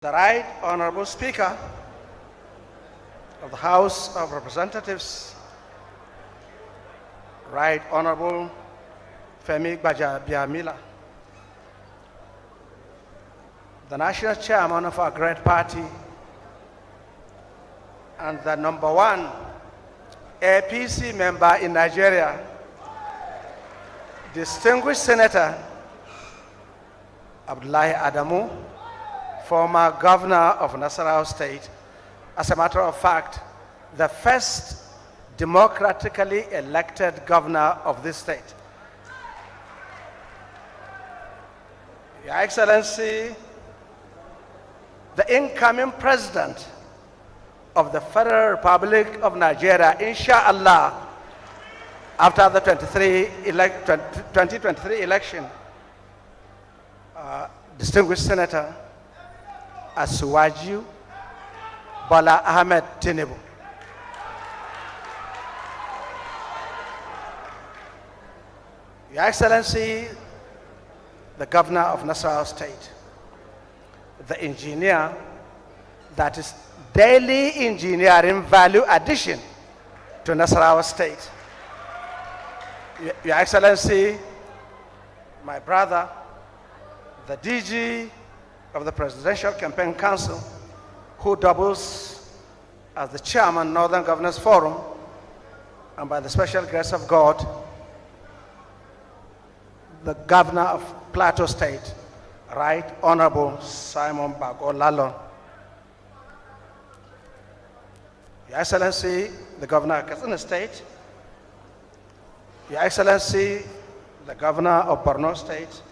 The Right Honorable Speaker of the House of Representatives, Right Honorable Femi Gbajabiamila, the National Chairman of our great party and the #1 APC member in Nigeria, distinguished Senator Abdullahi Adamu, former governor of Nasarawa State, as a matter of fact, the first democratically elected governor of this state. Your Excellency, the incoming president of the Federal Republic of Nigeria, inshallah, after the 2023 election, distinguished Senator Asuwaju Bola Ahmed Tinubu. Your Excellency, the Governor of Nasarawa State, the engineer that is daily engineering value addition to Nasarawa State. Your Excellency, my brother, the DG of the Presidential Campaign Council, who doubles as the chairman, Northern Governors Forum, and by the special grace of God, the governor of Plateau State, Right Honorable Simon Bago Lalon. Your Excellency, the governor of Katsina State, Your Excellency, the governor of Borno State,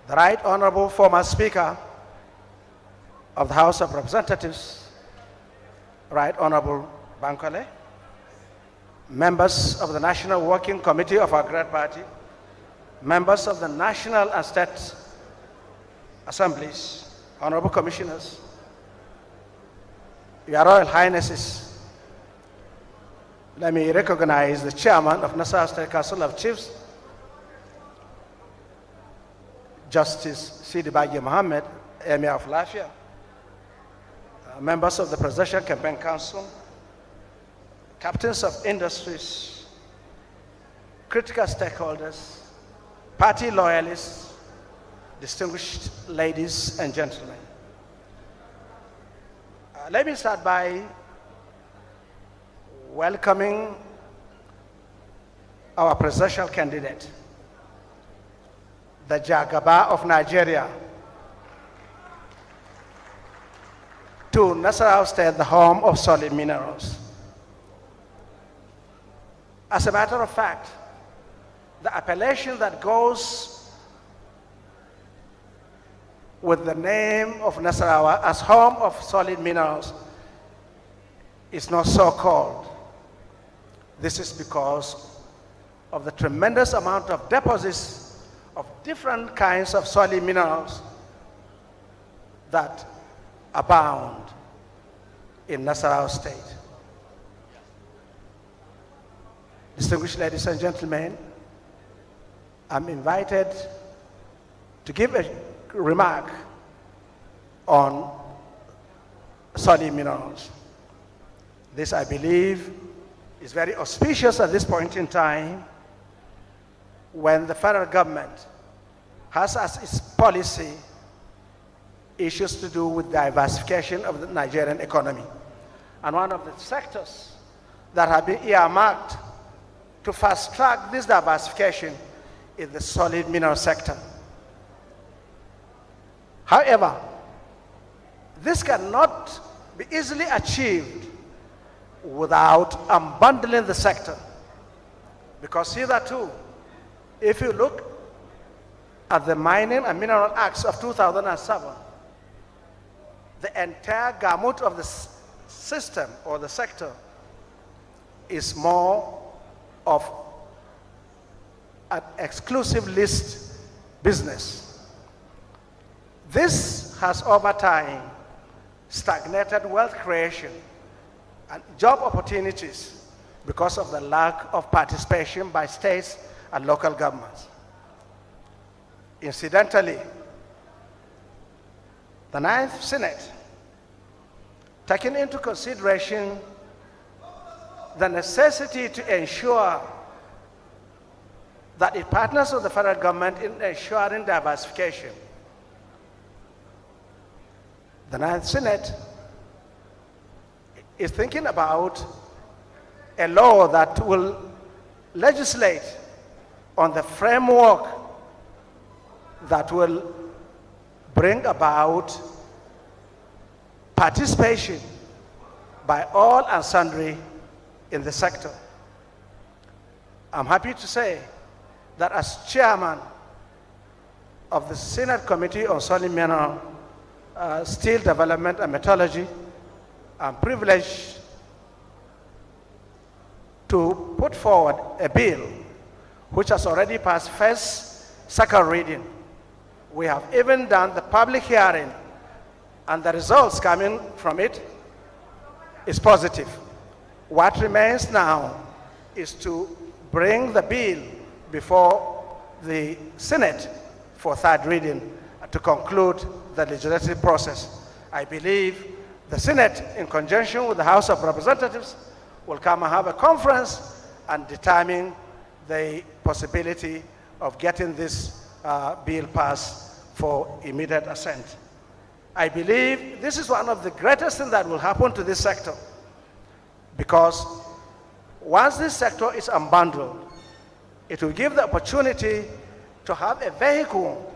the Right Honorable former Speaker of the House of Representatives, Right Honorable Bankole, members of the National Working Committee of our great party, members of the National and State Assemblies, Honorable Commissioners, Your Royal Highnesses, let me recognize the Chairman of Nasarawa State Council of Chiefs, Justice Sidi Baji Mohammed, Emir of Lafia, members of the Presidential Campaign Council, captains of industries, critical stakeholders, party loyalists, distinguished ladies and gentlemen. Let me start by welcoming our presidential candidate, the Jagaba of Nigeria, to Nasarawa State, the home of solid minerals. As a matter of fact, the appellation that goes with the name of Nasarawa as home of solid minerals is not so called. This is because of the tremendous amount of deposits of different kinds of solid minerals that abound in Nasarawa State. Distinguished ladies and gentlemen, I'm invited to give a remark on solid minerals. This, I believe, is very auspicious at this point in time when the federal government has as its policy issues to do with diversification of the Nigerian economy. And one of the sectors that have been earmarked to fast track this diversification is the solid mineral sector. However, this cannot be easily achieved without unbundling the sector, because hitherto, if you look at the Mining and Mineral Acts of 2007, the entire gamut of the system or the sector is more of an exclusive list business. This has over time stagnated wealth creation and job opportunities because of the lack of participation by states and local governments. Incidentally, The Ninth Senate, taking into consideration the necessity to ensure that it partners with the federal government in ensuring diversification. The Ninth Senate is thinking about a law that will legislate on the framework that will bring about participation by all and sundry in the sector. I'm happy to say that as chairman of the Senate Committee on Solid Mineral, Steel Development and Metallurgy, I'm privileged to put forward a bill which has already passed second reading. We have even done the public hearing, and the results coming from it is positive. What remains now is to bring the bill before the Senate for third reading to conclude the legislative process. I believe the Senate, in conjunction with the House of Representatives, will come and have a conference and determine the possibility of getting this bill passed for immediate assent. I believe this is one of the greatest things that will happen to this sector, because once this sector is unbundled, it will give the opportunity to have a vehicle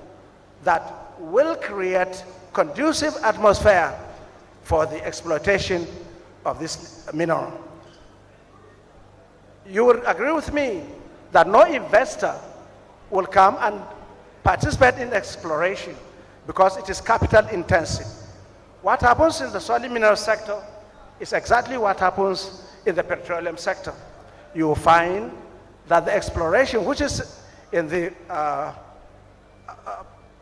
that will create conducive atmosphere for the exploitation of this mineral. You will agree with me that no investor will come and participate in exploration because it is capital intensive. What happens in the solid mineral sector is exactly what happens in the petroleum sector. You will find that the exploration, which is in the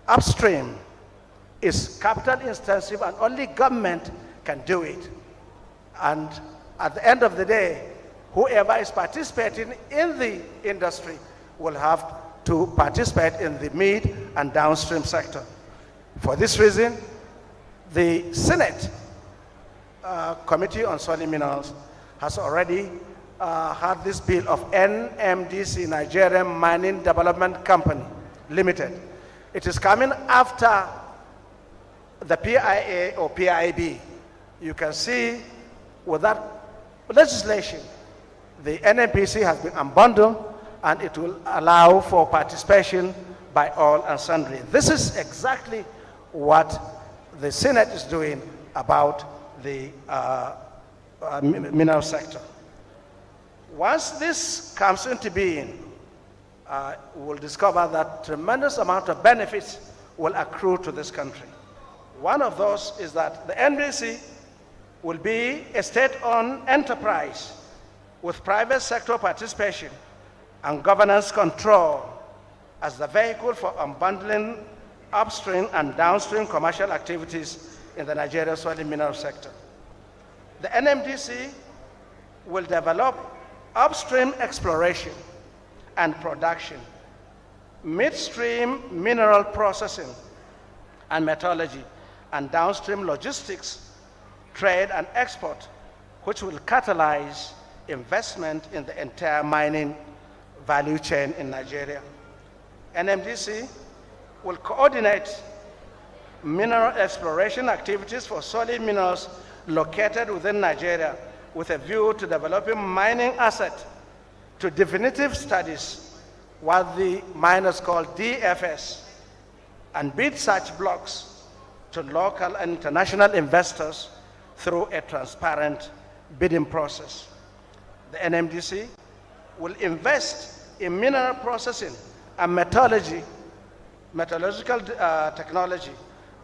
upstream, is capital intensive, and only government can do it. And at the end of the day, whoever is participating in the industry will have to participate in the mid and downstream sector. For this reason, the Senate Committee on Solid Minerals has already had this bill of NMDC, Nigerian Mining Development Company Limited. It is coming after the PIA or PIB. You can see with that legislation, the NMPC has been unbundled, and it will allow for participation by all and sundry. This is exactly what the Senate is doing about the mineral sector. Once this comes into being, we'll discover that tremendous amount of benefits will accrue to this country. One of those is that the NBC will be a state-owned enterprise with private sector participation and governance control as the vehicle for unbundling upstream and downstream commercial activities in the Nigerian solid mineral sector. The NMDC will develop upstream exploration and production, midstream mineral processing and metallurgy, and downstream logistics, trade and export, which will catalyze investment in the entire mining value chain in Nigeria. NMDC will coordinate mineral exploration activities for solid minerals located within Nigeria with a view to developing mining asset to definitive studies, what the miners call DFS, and bid such blocks to local and international investors through a transparent bidding process. The NMDC will invest in mineral processing and metallurgical technology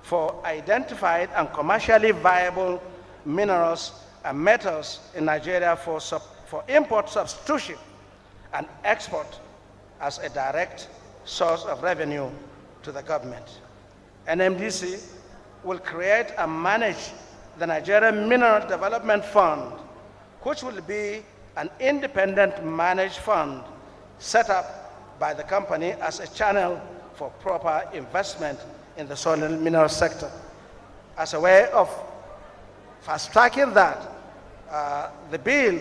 for identified and commercially viable minerals and metals in Nigeria for import substitution and export as a direct source of revenue to the government. NMDC will create and manage the Nigerian Mineral Development Fund, which will be an independent managed fund set up by the company as a channel for proper investment in the solid mineral sector. As a way of fast-tracking that, the bill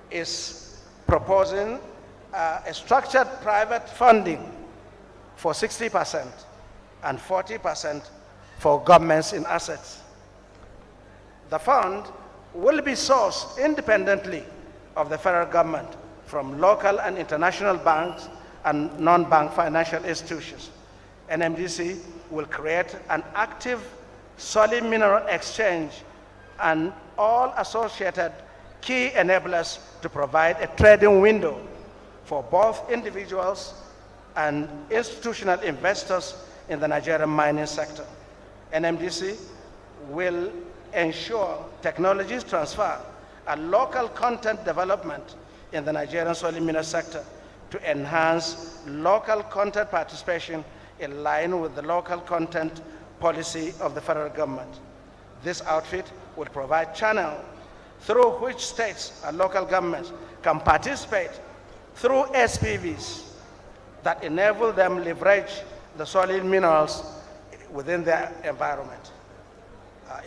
is proposing a structured private funding for 60% and 40% for governments in assets. The fund will be sourced independently of the federal government from local and international banks and non-bank financial institutions. NMDC will create an active solid mineral exchange and all associated key enablers to provide a trading window for both individuals and institutional investors in the Nigerian mining sector. NMDC will ensure technologies transfer and local content development in the Nigerian solid mineral sector to enhance local content participation in line with the local content policy of the federal government. This outfit will provide channel through which states and local governments can participate through SPVs that enable them leverage the solid minerals within their environment.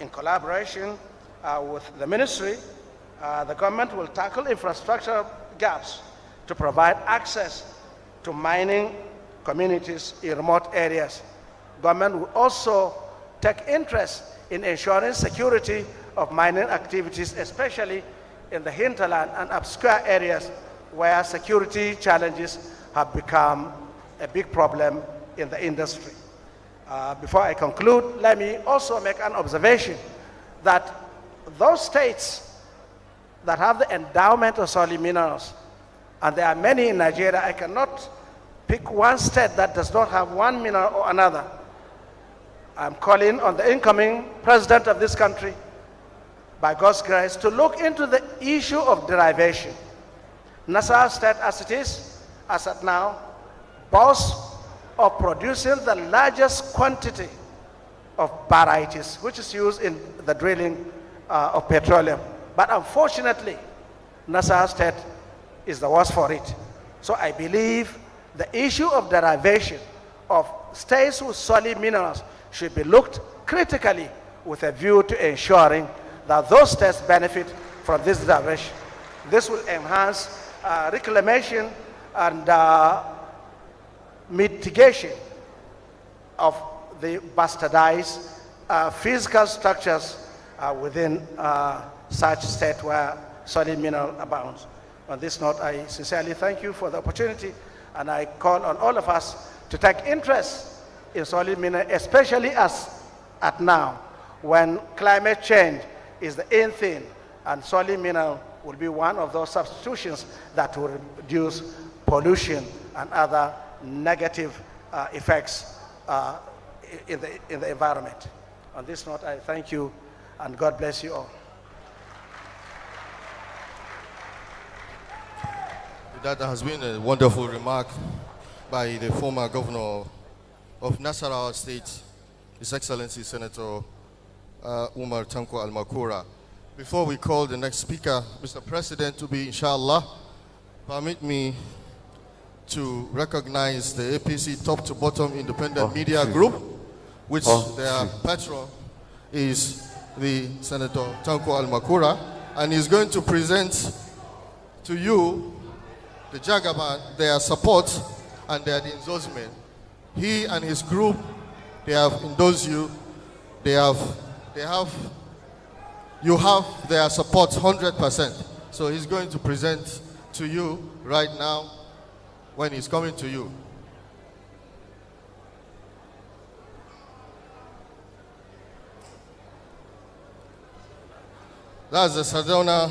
In collaboration with the ministry, the government will tackle infrastructure gaps to provide access to mining communities in remote areas. Government will also take interest in ensuring security of mining activities, especially in the hinterland and obscure areas where security challenges have become a big problem in the industry. Before I conclude, let me also make an observation that those states that have the endowment of solid minerals, and there are many in Nigeria, I cannot pick one state that does not have one mineral or another. I'm calling on the incoming president of this country, by God's grace, to look into the issue of derivation. Nassau State, as it is, as at now, boasts of producing the largest quantity of varieties, which is used in the drilling of petroleum. But unfortunately, Nassau State is the worst for it. So I believe the issue of derivation of states with solid minerals should be looked critically with a view to ensuring that those states benefit from this derivation. This will enhance reclamation and mitigation of the bastardized physical structures within such state where solid mineral abounds. On this note, I sincerely thank you for the opportunity, and I call on all of us to take interest in solid mineral, especially as at now, when climate change is the in thing, and solid mineral will be one of those substitutions that will reduce pollution and other negative effects in the environment. On this note, I thank you, and God bless you all. That has been a wonderful remark by the former governor of Nasarawa State, His Excellency Senator Umaru Al-Makura. Before we call the next speaker, Mr. President, to be inshallah, permit me to recognize the APC top to bottom independent media group, which their patron is the Senator Tanko Al-Makura, and he's going to present to you, the Jagaban, their support and their endorsement. He and his group, they have endorsed you. You have their support 100%. So he's going to present to you right now when he's coming to you. That's the Sardauna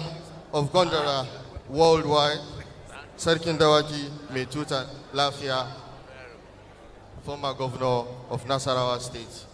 of Gondara worldwide. Sarkin Dawaki Metutan Lafia, former governor of Nasarawa State.